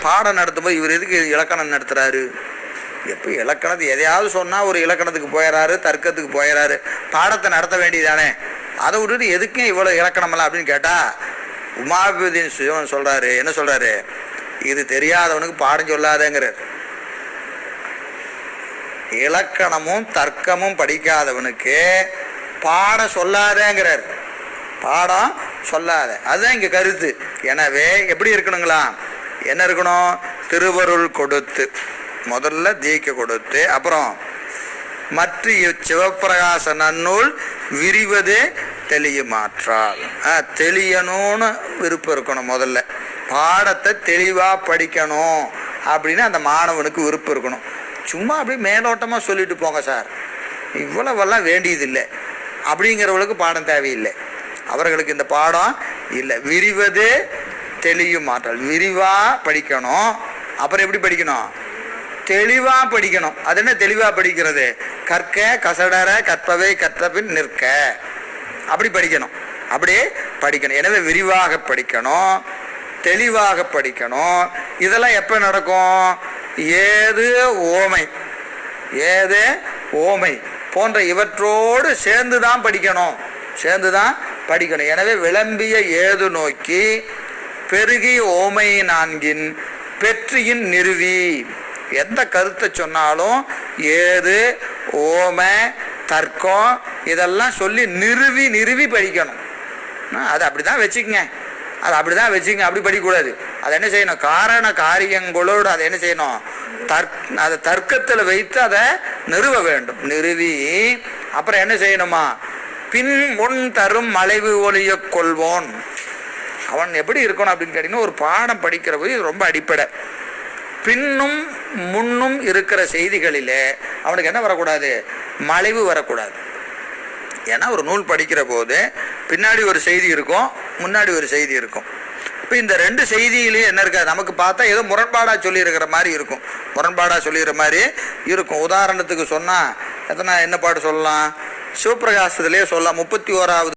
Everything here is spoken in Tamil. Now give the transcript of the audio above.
பாடம் நடத்தும்போது இவர் எதுக்கு இலக்கணம் நடத்துகிறாரு? எப்போ இலக்கணத்தை எதையாவது சொன்னால் ஒரு இலக்கணத்துக்கு போயிடறாரு, தர்க்கத்துக்கு போயிடறாரு. பாடத்தை நடத்த வேண்டியதானே, அதை விட்டுட்டு எதுக்கும் இவ்வளோ இலக்கணமெல்லாம் அப்படின்னு கேட்டால் உமாபதி சிவன் சொல்கிறாரு, என்ன சொல்கிறாரு? இது தெரியாதவனுக்கு பாடம் சொல்லாதேங்கிறார். இலக்கணமும் தர்க்கமும் படிக்காதவனுக்கு பாடம் சொல்லாதேங்கிறார். பாடம் சொல்லாத, அதுதான் இங்கே கருத்து. எனவே எப்படி இருக்கணுங்களா? என்ன இருக்கணும்? திருவருள் கொடுத்து, முதல்ல தீக்க கொடுத்து, அப்புறம் மற்ற சிவப்பிரகாச நன்னூல் விரிவது தெளியுமாற்றால். தெளியணும்னு விருப்பம் இருக்கணும். முதல்ல பாடத்தை தெளிவாக படிக்கணும் அப்படின்னு அந்த மாணவனுக்கு விருப்பம் இருக்கணும். சும்மா அப்படி மேலோட்டமாக சொல்லிட்டு போங்க சார், இவ்வளவெல்லாம் வேண்டியதில்லை அப்படிங்கிறவங்களுக்கு பாடம் தேவையில்லை. அவர்களுக்கு இந்த பாடம் இல்லை. விரிவது தெளியுமாற்றால், விரிவாக படிக்கணும். அப்புறம் எப்படி படிக்கணும்? தெளிவாக படிக்கணும். அது என்ன தெளிவாக படிக்கிறது? கற்க கசடர கற்பவை கற்றபின் நிற்க, அப்படி படிக்கணும். அப்படியே படிக்கணும். எனவே விரிவாக படிக்கணும், தெளிவாக படிக்கணும். இதெல்லாம் எப்போ நடக்கும்? ஏது ஓமை, ஏது ஓமை போன்ற இவற்றோடு சேர்ந்து தான் படிக்கணும், சேர்ந்து தான் படிக்கணும். எனவே விளம்பிய ஏது நோக்கி பெருகி ஓமை நான்கின் பெற்றியின் நிறுவி. எந்த கருத்தை சொன்னாலும் ஏது ஓமை தர்க்கம் இதெல்லாம் சொல்லி நிறுவி நிறுவி படிக்கணும். அது அப்படி தான் வச்சுக்கங்க, அது அப்படி தான் வச்சுக்கங்க. அப்படி படிக்கக்கூடாது. அதை என்ன செய்யணும்? காரண காரியங்களோடு அதை என்ன செய்யணும்? அதை தர்க்கத்தில் வைத்து அதை நிறுவ வேண்டும். நிறுவி அப்புறம் என்ன செய்யணுமா? பின் முன் தரும் மலைவு ஒளிய கொள்வோன். அவன் எப்படி இருக்கணும் அப்படின்னு கேட்டிங்கன்னா, ஒரு பாடம் படிக்கிற போது இது ரொம்ப அடிப்படை. பின்னும் முன்னும் இருக்கிற செய்திகளிலே அவனுக்கு என்ன வரக்கூடாது? மலைவு வரக்கூடாது. ஏன்னா ஒரு நூல் படிக்கிற போது பின்னாடி ஒரு செய்தி இருக்கும், முன்னாடி ஒரு செய்தி இருக்கும். இப்போ இந்த ரெண்டு செய்தியிலையும் என்ன இருக்காது? நமக்கு பார்த்தா ஏதோ முரண்பாடாக சொல்லியிருக்கிற மாதிரி இருக்கும், முரண்பாடாக சொல்லிடுற மாதிரி இருக்கும். உதாரணத்துக்கு சொன்னால் என்ன பாட்டு சொல்லலாம்? சிவப்பிரகாசத்துலேயே சொல்லலாம். 31வது